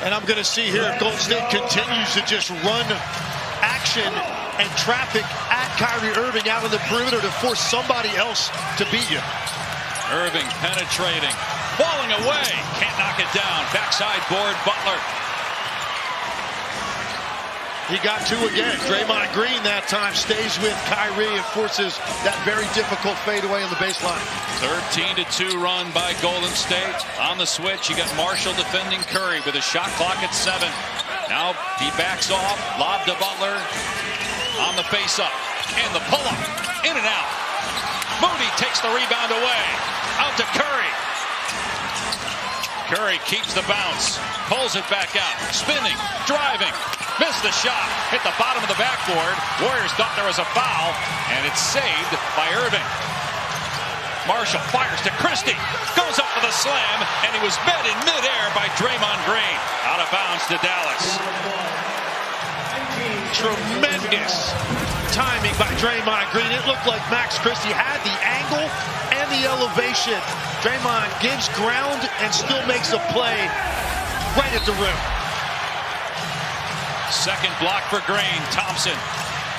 And I'm going to see here if Golden State continues to just run action and traffic at Kyrie Irving out on the perimeter to force somebody else to beat you. Irving penetrating, falling away, can't knock it down. Backside board, Butler. He got two again. Draymond Green that time stays with Kyrie and forces that very difficult fadeaway on the baseline. 13-2 run by Golden State. On the switch, you got Marshall defending Curry with a shot clock at 7. Now he backs off, lob to Butler. On the face-up, and the pull-up, in and out. Moody takes the rebound away. Out to Curry. Curry keeps the bounce, pulls it back out, spinning, driving. Missed the shot, hit the bottom of the backboard. Warriors thought there was a foul, and it's saved by Irving. Marshall fires to Christie, goes up for the slam, and he was met in midair by Draymond Green. Out of bounds to Dallas. Tremendous timing by Draymond Green. It looked like Max Christie had the angle and the elevation. Draymond gives ground and still makes a play right at the rim. Second block for Green. Thompson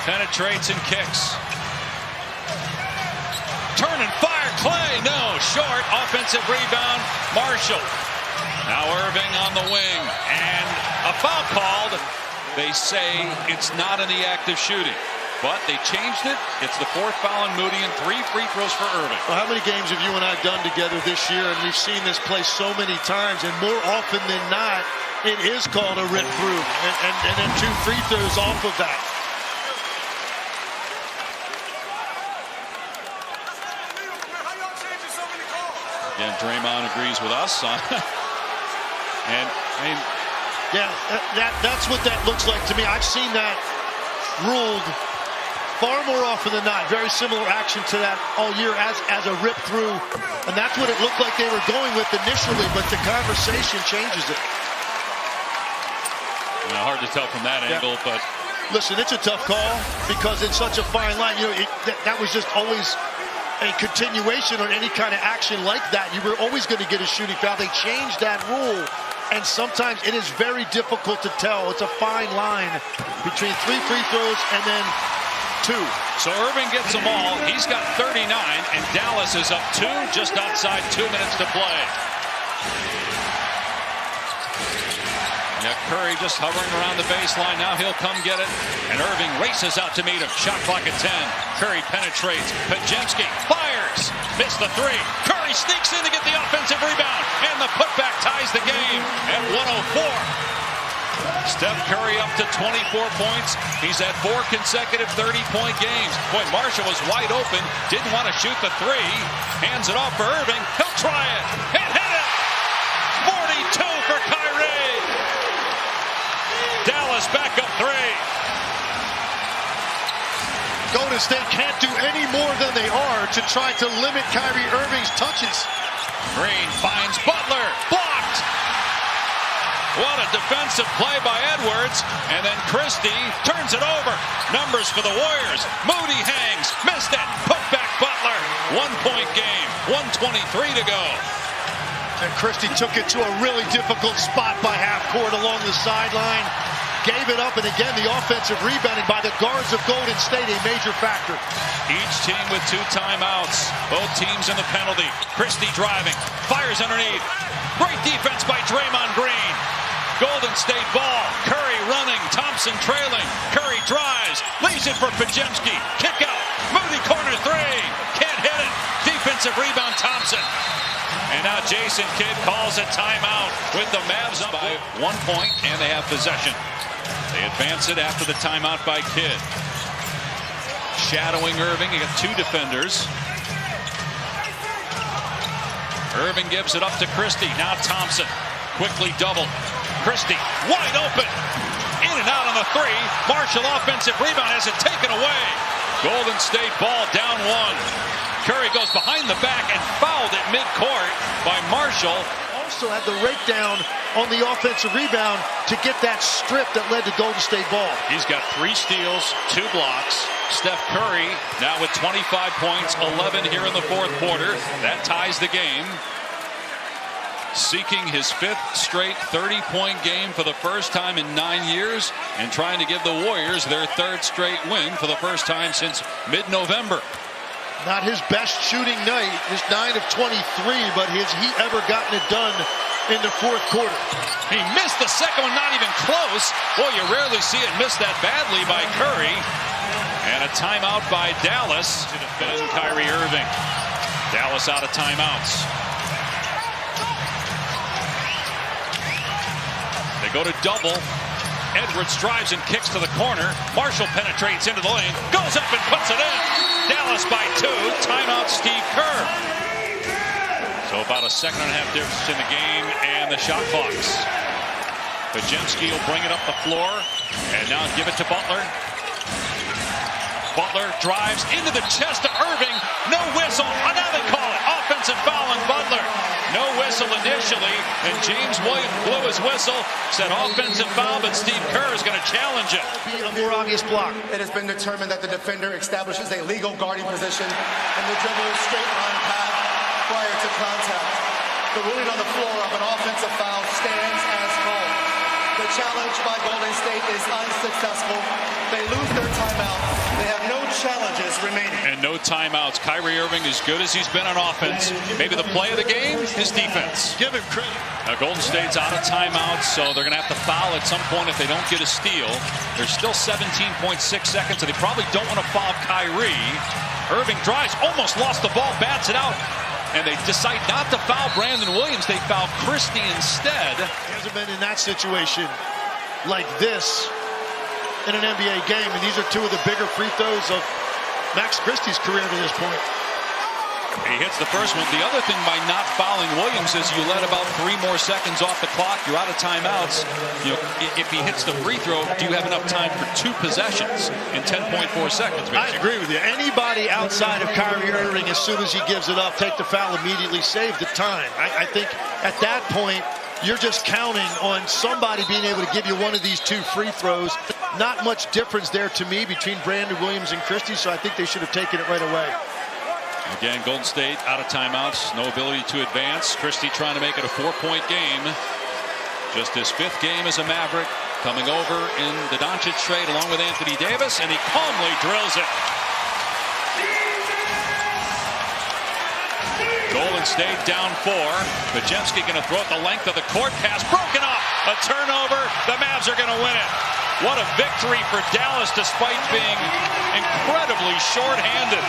penetrates and kicks. Turn and fire. Clay, no. Short. Offensive rebound. Marshall. Now Irving on the wing. And a foul called. They say it's not in the act of shooting. But they changed it. It's the fourth foul on Moody and 3 free throws for Irving. Well, how many games have you and I done together this year? And we've seen this play so many times. And more often than not, it is called a rip through, and then 2 free throws off of that. Yeah, Draymond agrees with us on and I mean, yeah, that's what that looks like to me. I've seen that ruled far more often than not. Very similar action to that all year as a rip through, and that's what it looked like they were going with initially, but the conversation changes it. Hard to tell from that angle, but listen, it's a tough call because it's such a fine line. You know, that was just always a continuation on any kind of action like that. You were always going to get a shooting foul. They changed that rule, and sometimes it is very difficult to tell. It's a fine line between 3 free throws and then 2. So Irving gets them all. He's got 39, and Dallas is up 2, just outside 2 minutes to play. Yeah, Curry just hovering around the baseline. Now he'll come get it. And Irving races out to meet him. Shot clock at 10. Curry penetrates. Pajemski fires. Missed the 3. Curry sneaks in to get the offensive rebound. And the putback ties the game at 104. Steph Curry up to 24 points. He's had 4 consecutive 30-point games. Boy, Marshall was wide open. Didn't want to shoot the 3. Hands it off for Irving. He'll try it. And hit it. 42 for Kyrie. Dallas back up 3. Golden State can't do any more than they are to try to limit Kyrie Irving's touches. Green finds Butler. Blocked. What a defensive play by Edwards. And then Christie turns it over. Numbers for the Warriors. Moody hangs. Missed it. Put back Butler. 1-point game. 1:23 to go. And Christie took it to a really difficult spot by half court along the sideline. Gave it up, and again, the offensive rebounding by the guards of Golden State, a major factor. Each team with 2 timeouts. Both teams in the penalty. Christie driving. Fires underneath. Great defense by Draymond Green. Golden State ball. Curry running. Thompson trailing. Curry drives. Leaves it for Pajemski. Kick out. Moody corner 3. Can't hit it. Defensive rebound Thompson. And now Jason Kidd calls a timeout with the Mavs up by 1 point, and they have possession. They advance it after the timeout by Kidd. Shadowing Irving. You got 2 defenders. Irving gives it up to Christie. Now Thompson. Quickly doubled. Christie wide open. In and out on the 3. Marshall offensive rebound has it taken away. Golden State ball down 1. Curry goes behind the back and fouled at midcourt by Marshall. Also had the rake down on the offensive rebound to get that strip that led to Golden State ball. He's got 3 steals, 2 blocks. Steph Curry now with 25 points, 11 here in the 4th quarter. That ties the game. seeking his 5th straight 30-point game for the first time in 9 years and trying to give the Warriors their 3rd straight win for the first time since mid-November. Not his best shooting night, his 9 of 23, but has he ever gotten it done in the 4th quarter? He missed the second one, not even close. Boy, you rarely see it missed that badly by Curry. And a timeout by Dallas to defend Kyrie Irving. Dallas out of timeouts. They go to double. Edwards drives and kicks to the corner. Marshall penetrates into the lane, goes up and puts it in. Dallas by 2. Timeout, Steve Kerr. So about a 2.5 difference in the game and the shot clocks. Pajemski will bring it up the floor and now give it to Butler. Butler drives into the chest of Irving. No whistle. Now they call it. Offensive foul on Butler. No whistle initially, and James Williams blew his whistle, said offensive foul, but Steve Kerr is going to challenge it. A more obvious block. It has been determined that the defender establishes a legal guarding position and the dribbler's straight line path prior to contact. The ruling on the floor of an offensive foul stands as called. The challenge by Golden State is unsuccessful. They lose their timeout. They have no challenges remaining. And no timeouts. Kyrie Irving as good as he's been on offense. Maybe the play of the game, his defense. Give him credit. Now Golden State's out of timeouts, so they're going to have to foul at some point if they don't get a steal. There's still 17.6 seconds, so they probably don't want to foul Kyrie. Irving drives, almost lost the ball, bats it out. And they decide not to foul Brandon Williams. They foul Christie instead. He hasn't been in that situation like this in an NBA game. And these are 2 of the bigger free throws of Max Christie's career to this point. He hits the first one. The other thing by not fouling Williams is you let about 3 more seconds off the clock. You're out of timeouts. You know, if he hits the free throw, do you have enough time for 2 possessions in 10.4 seconds? I agree with you. Anybody outside of Kyrie Irving, as soon as he gives it up, take the foul immediately, save the time. I think at that point, you're just counting on somebody being able to give you one of these 2 free throws. Not much difference there to me between Brandon Williams and Christie, so I think they should have taken it right away. Again, Golden State out of timeouts, no ability to advance. Christie trying to make it a 4-point game. Just his 5th game as a Maverick, coming over in the Doncic trade along with Anthony Davis, and he calmly drills it. Golden State down 4. Pajemski going to throw it the length of the court. Pass broken off. A turnover. The Mavs are going to win it. What a victory for Dallas despite being incredibly short-handed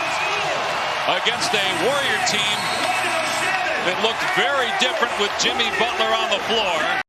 against a Warrior team that looked very different with Jimmy Butler on the floor.